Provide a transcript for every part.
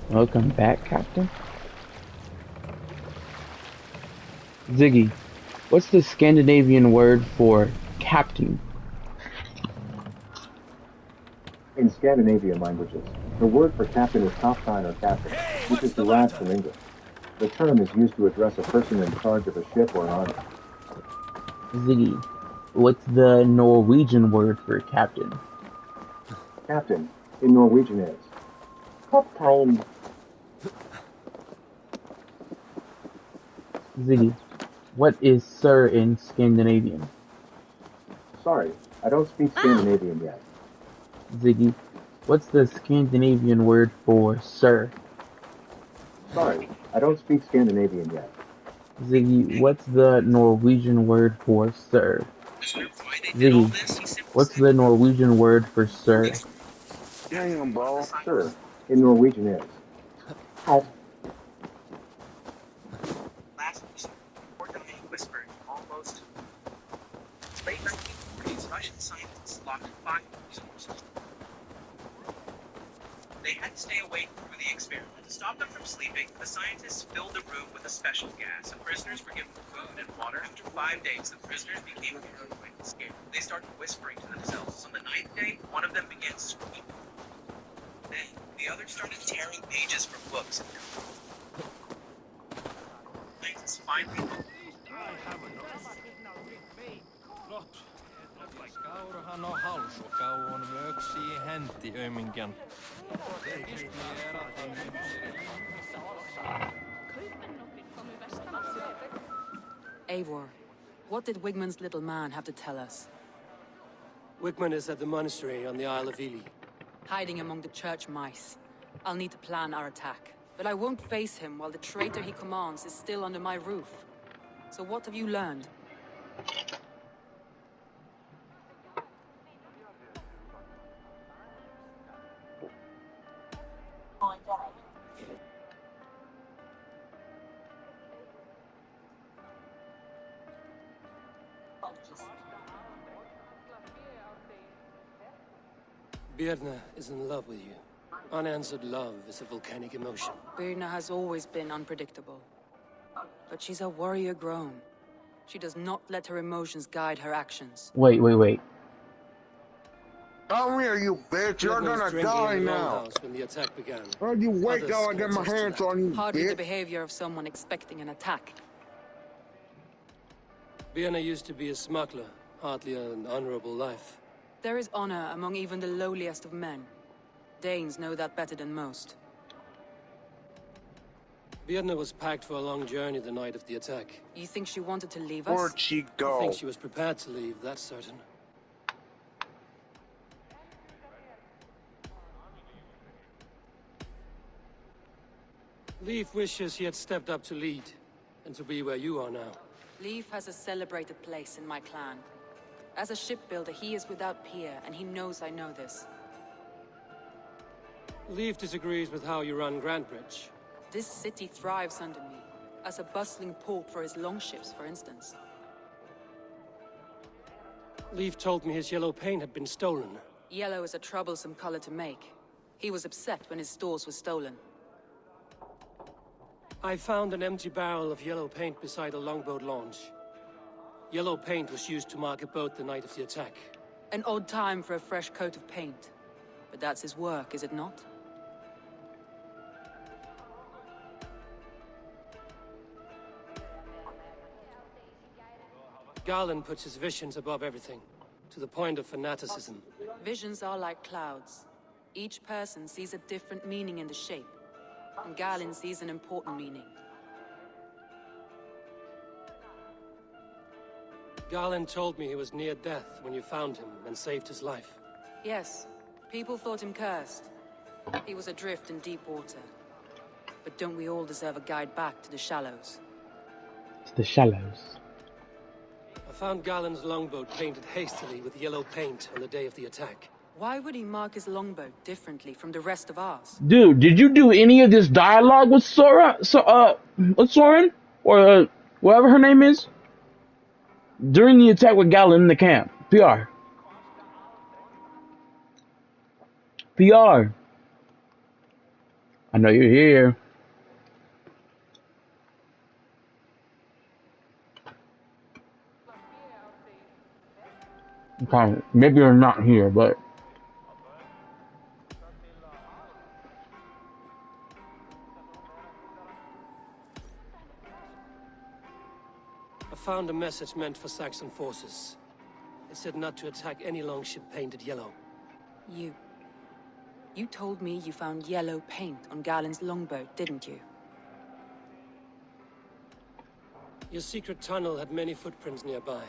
Welcome back, Captain. Ziggy, what's the Scandinavian word for captain? In Scandinavian languages, the word for captain is kaptein or captain, which is derived from English. The term is used to address a person in charge of a ship or an army. Ziggy, what's the Norwegian word for captain? Captain, in Norwegian is kaptein. Ziggy, what is sir in Scandinavian? Sorry, I don't speak Scandinavian yet. Ziggy, what's the Scandinavian word for sir? Sorry, I don't speak Scandinavian yet. Ziggy, what's the Norwegian word for sir? Ziggy, what's the Norwegian word for sir? Damn, bro. Sir, in Norwegian is herr. Last report whispered almost late 1940s. Russian scientists locked 5 resources. They had to stay awake through the experiment. To stop them from sleeping, the scientists filled the room with a special gas, and prisoners were given food and water. After 5 days, the prisoners became paranoid and scared. They started whispering to themselves. On the 9th day, one of them began screaming. Then, the others started tearing pages from books. Scientists finally Kaurahan on halsu, kauan vöksii hänti ömingän. Eivor, what did Wigmund's little man have to tell us? Wigmund is at the monastery on the Isle of Ely. Hiding among the church mice. I'll need to plan our attack. But I won't face him while the traitor he commands is still under my roof. So what have you learned? Birna is in love with you. Unanswered love is a volcanic emotion. Birna has always been unpredictable. But she's a warrior grown. She does not let her emotions guide her actions. Wait. Come here, you bitch. You're Birna was gonna drinking die in the now. longhouse when the attack began. Why'd you wait Others till I can get my attest to hands that. on you, Hardly the bitch? behavior of someone expecting an attack. Birna used to be a smuggler, hardly an honorable life. There is honor among even the lowliest of men. Danes know that better than most. Birna was packed for a long journey the night of the attack. You think she wanted to leave us? Where'd she I go? think she was prepared to leave, that's certain. Leif wishes he had stepped up to lead, and to be where you are now. Leif has a celebrated place in my clan. As a shipbuilder, he is without peer, and he knows I know this. Leif disagrees with how you run Grantbridge. This city thrives under me, as a bustling port for his longships, for instance. Leif told me his yellow paint had been stolen. Yellow is a troublesome color to make. He was upset when his stores were stolen. I found an empty barrel of yellow paint beside a longboat launch. Yellow paint was used to mark a boat the night of the attack. An odd time for a fresh coat of paint. But that's his work, is it not? Garland puts his visions above everything, to the point of fanaticism. Visions are like clouds. Each person sees a different meaning in the shape. And Galen sees an important meaning. Garland told me he was near death when you found him and saved his life. Yes, people thought him cursed. He was adrift in deep water. But don't we all deserve a guide back to the shallows? It's the shallows. I found Garland's longboat painted hastily with yellow paint on the day of the attack. Why would he mark his longboat differently from the rest of ours? Dude, did you do any of this dialogue with with Soren? Or, whatever her name is? During the attack with Galen in the camp. PR. PR. I know you're here. Okay, maybe you're not here, but I found a message meant for Saxon forces. It said not to attack any longship painted yellow. You... You told me you found yellow paint on Galen's longboat, didn't you? Your secret tunnel had many footprints nearby,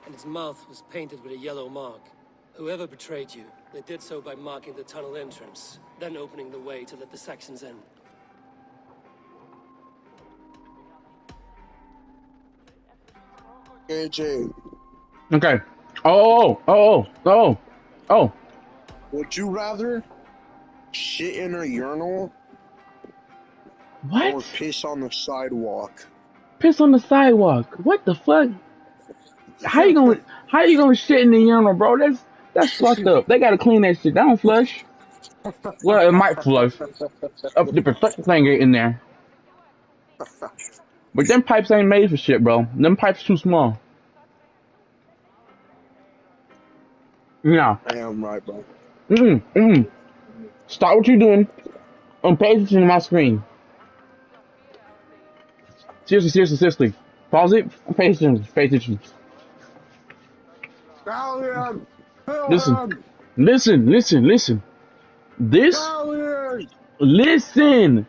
and its mouth was painted with a yellow mark. Whoever betrayed you, they did so by marking the tunnel entrance, then opening the way to let the Saxons in. AJ, okay. Oh. would you rather shit in a urinal or What? piss on the sidewalk? Piss on the sidewalk. What the fuck? How you gonna shit in the urinal, bro? That's fucked up. They gotta clean that shit. They don't flush. Well, it might flush. Up the protective thing in there. But them pipes ain't made for shit, bro. Them pipes too small. No. I am right, bro. Stop what you're doing and pay attention to my screen. Seriously. Pause it. Pay attention. Galleon! Kill Listen. him! Listen. Galleon! Listen.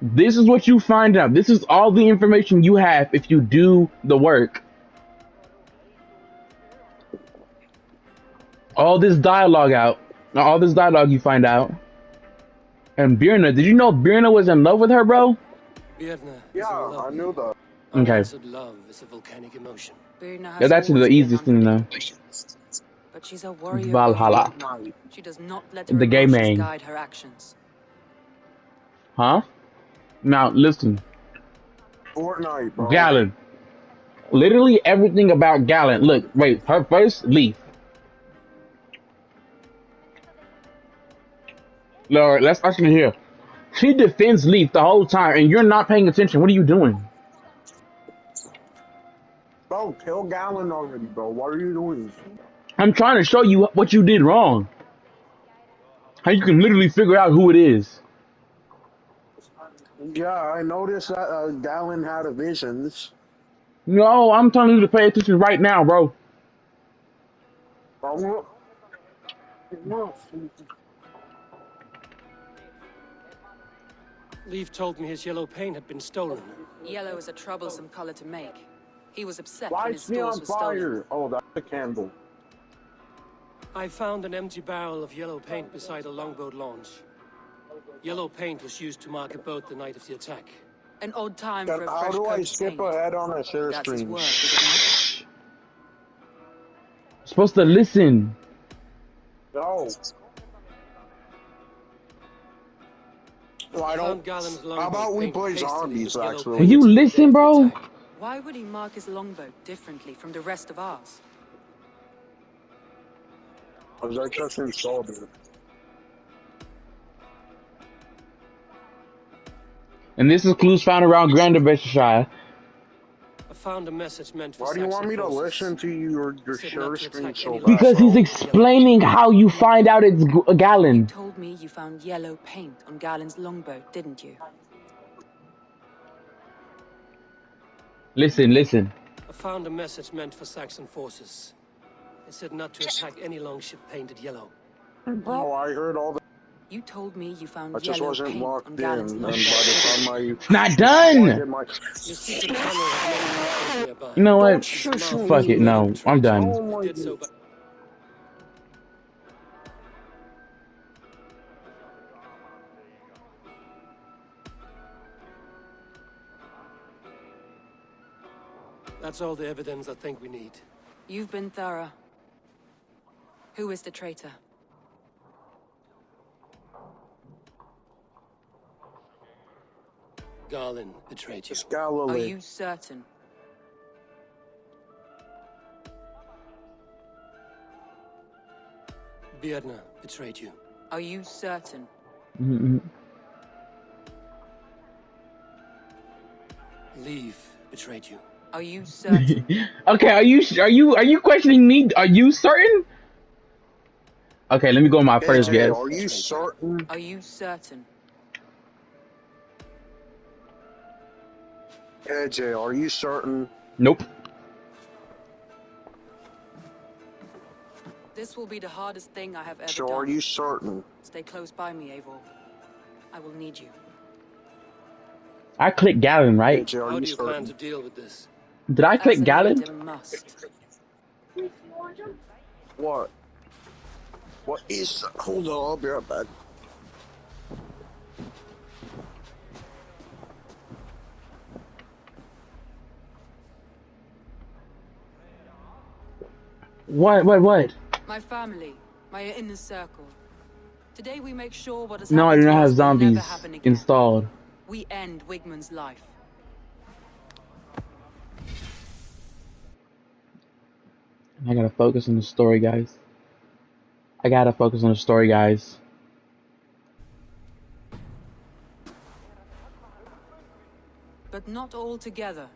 This is what you find out. This is all the information you have if you do the work. All this dialogue you find out. And Birna, did you know Birna was in love with her, bro? Birna is Yeah, in love I with knew you. that. Okay. Unanswered love is a volcanic emotion. Birna has Yeah, that's always the been easiest thing to know. unpredictable, but she's a warrior. Valhalla. Fortnite. She does not let her The gay emotions man. guide her actions. Huh? Now, listen. Fortnite, bro. Galen. Literally everything about Galen. Look, wait. Her first, Leaf. Lord, let's actually hear. She defends Leaf the whole time, and you're not paying attention. What are you doing? Bro, kill Gallon already, bro. What are you doing? I'm trying to show you what you did wrong. How you can literally figure out who it is. Yeah, I noticed that Gallon had a visions. No, I'm telling you to pay attention right now, bro. Bro, Leaf told me his yellow paint had been stolen. Yellow is a troublesome color to make. He was upset when his lights me stores on were stolen. fire. Oh, that's a candle. I found an empty barrel of yellow paint beside a longboat launch. Yellow paint was used to mark a boat the night of the attack. An odd time Then for a how fresh do coat I of skip paint. ahead on a share That's his screen? work, is it Supposed to listen. No. Well, I Found don't. Galen's How longboat about we painted play hastily zombies, with yellow actually? Will you paint the day listen, of the bro? attack. not? Why would he mark his longboat differently from the rest of ours? Because I just installed it. And this is clues found around Grandershire. I found a message meant for Why do you want Saxon me to forces. listen to your Said share not to screen attack so any bad? Because he's bro? explaining how you find out it's You Galen. told me you found yellow paint on Galen's longboat, didn't you? Listen. I found a message meant for Saxon forces. It said not to attack any longship painted yellow. Bro, I heard all that. You told me you found I just yellow wasn't paint on locked in. Galen's And by longboat. the time I. It's not before I done. did my. Your secret tunnel had many footprints nearby. You know Don't what? shush Fuck me. it. No, I'm done. Oh my Did so by... That's all the evidence I think we need. You've been thorough. Who is the traitor? Galen betrayed you. It's Are Galilee. you certain? Birna betrayed you. Are you certain? Leave betrayed you. Are you certain? Okay, are you questioning me? Are you certain? Okay, let me go with my first AJ, guess. are you certain? Are you certain? AJ, are you certain? Nope. This will be the hardest thing I have ever So done. are you certain? Stay close by me, Eivor. I will need you. I clicked Galen, right? AJ, are How you do you plan certain? to deal with this? Did I As click a Galen? leader must. What? What is... Hold on, I'll be right back. What? My family, my inner circle. Today we make sure what has No, I happened do to not have us will never zombies happen again. installed. We end Wigmund's life. I gotta focus on the story, guys. I gotta focus on the story, guys. But not all together.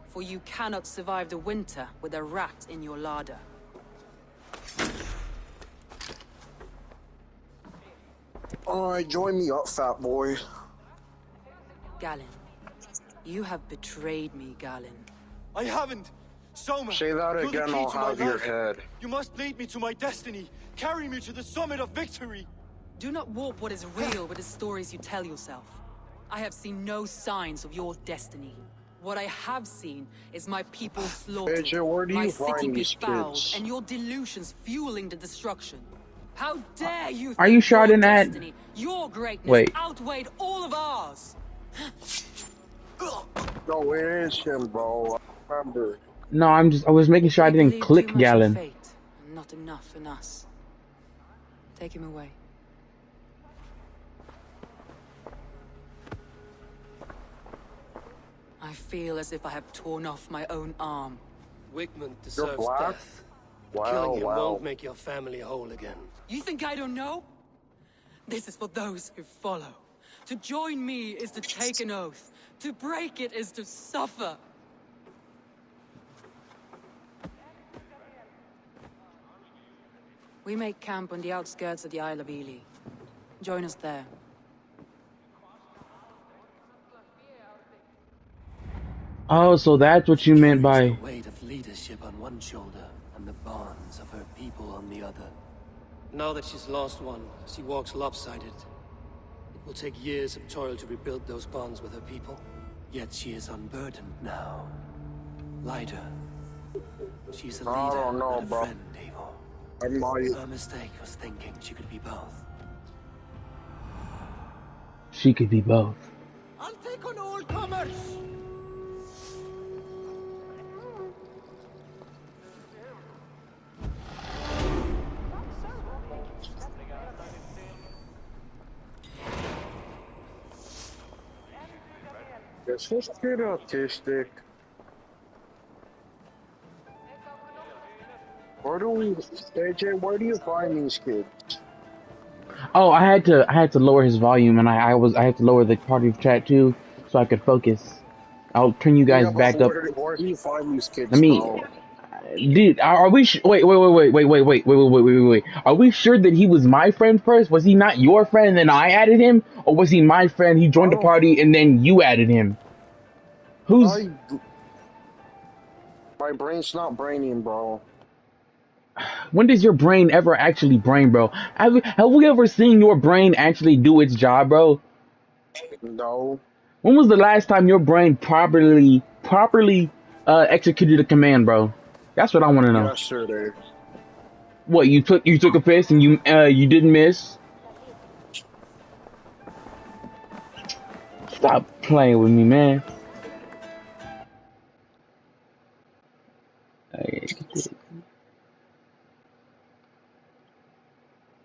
For you cannot survive the winter with a rat in your larder. Alright, join me up, fat boy. Galen, you have betrayed me, Galen. I haven't! Soma! Say that you're the again, key I'll to my have your life. head. You must lead me to my destiny. Carry me to the summit of victory. Do not warp what is real with the stories you tell yourself. I have seen no signs of your destiny. What I have seen is my people slaughtered, AJ, where do my you city find these befouled, kids? and your delusions fueling the destruction. How dare you Are think you sure I your didn't add- destiny, your greatness Wait. outweighed all of ours? No, it is him, bro. I remember. No, I was making sure I We didn't believe click too much in Galen. fate, and not enough in us. Take him away. I feel as if I have torn off my own arm. Wigmund deserves black? death. Wow, Killing him wow. won't make your family whole again. You think I don't know? This is for those who follow. To join me is to take an oath. To break it is to suffer. We make camp on the outskirts of the Isle of Ely. Join us there. Oh, so that's what you meant Carries by... the weight of leadership on one shoulder and the bonds of her people on the other. Now that she's lost one, she walks lopsided. It will take years of toil to rebuild those bonds with her people. Yet she is unburdened now. Lighter. She's a leader, I don't know, not a bro. friend, Eivor. I might. Her mistake was thinking she could be both. She could be both. I'll take on all comers! Is this kid autistic? AJ, where do you find these kids? Oh, I had to lower his volume, and I had to lower the party chat too, so I could focus. I'll turn you guys Yeah, but back up. where do you find these kids, Let me, bro? dude. Are we? Wait. Are we sure that he was my friend first? Was he not your friend and then I added him, or was he my friend? He joined the Oh. party and then you added him. Who's? My brain's not braining, bro. When does your brain ever actually brain, bro? Have we ever seen your brain actually do its job, bro? No. When was the last time your brain properly executed a command, bro? That's what I want to know. Yesterday. What, you took a piss and you didn't miss? Stop playing with me, man. Okay,